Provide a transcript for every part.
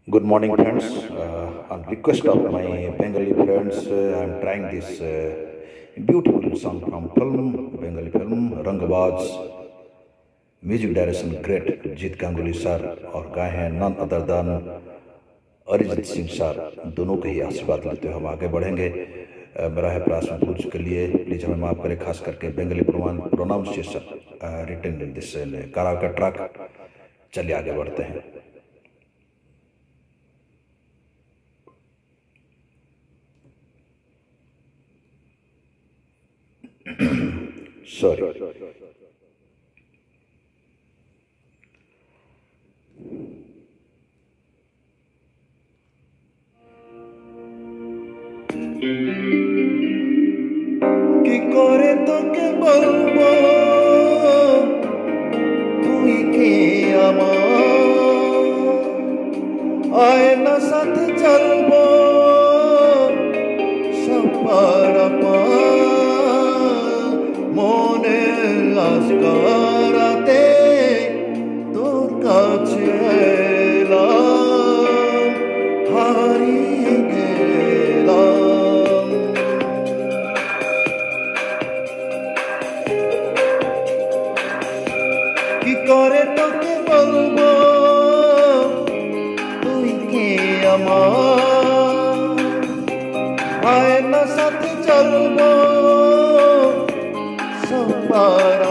Good morning, friends. On request of my Bengali friends, I'm trying this beautiful song from Bengali film, Rangabaz. Music direction great Jeet Ganguly sir और गाए हैं none other than Arijit Singh sir. दोनों के ही आशीर्वाद लेते हुए हम आगे बढ़ेंगे। मेरा है प्रयास में पूछ के लिए प्लीज हमें माफ करें, खास करके Bengali pronunciation written in this karaoke track. चलिए आगे बढ़ते हैं। Sorry. কি করে তোকে বলবো তুই কে আমার, আয়না সাথে চলবো সবার মনের আশকারাতে তোর কাছে এলাম, হারিয়ে গেলাম। কি করে তোকে বলবো তুই কে আমার, আয়না সাথে চলবো সবার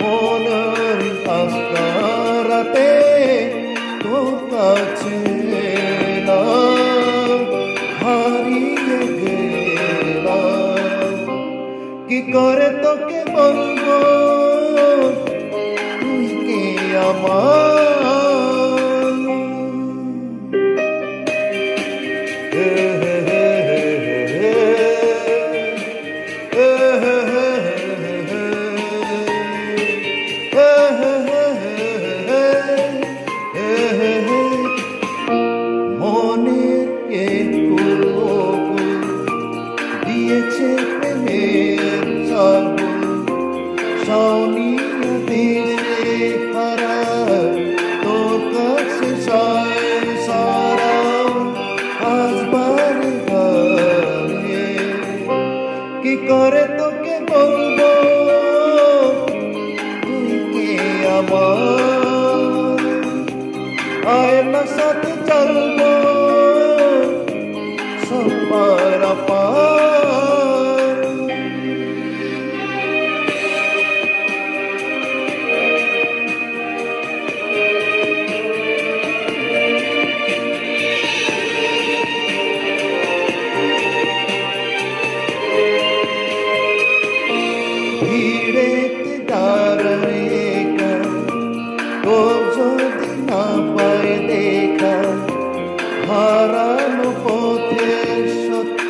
মনের আশকারাতে তোর কাছে এলাম, হারিয়ে গেলাম। কি করে তোকে বলবো তুই কে আমার। মনের দিয়েছে প্রেমের চাবুল, সাউনিয়া দেশে হারা তোর কাছে সারা আজ বারে বারে। কি করে তোকে বলবো তুই কে আমার, আয়না সাথে চলবো সবার ভিড়েতে দাঁড়ায় তো যদি না পায় দেখা, হারানো পথের সত্য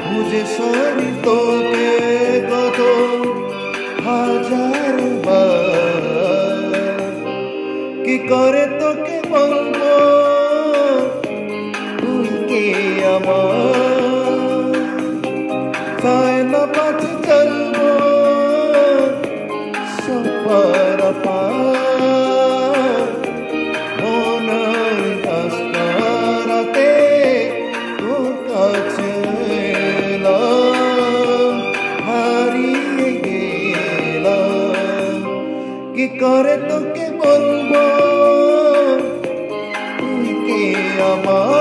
বুঝে সরি তোকে কত হাজার বার। কি করে তোকে বলবো তুই কে আমার, সায়না পাছে চলবো সবার মনের আশকারাতে তোর কাছে এলাম, হারিয়ে গেলাম। কি করে তোকে বলবো তুই কে আমার।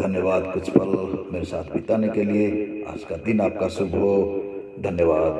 धन्यवाद कुछ पल मेरे साथ बिताने के लिए। आज का दिन आपका शुभ हो। धन्यवाद।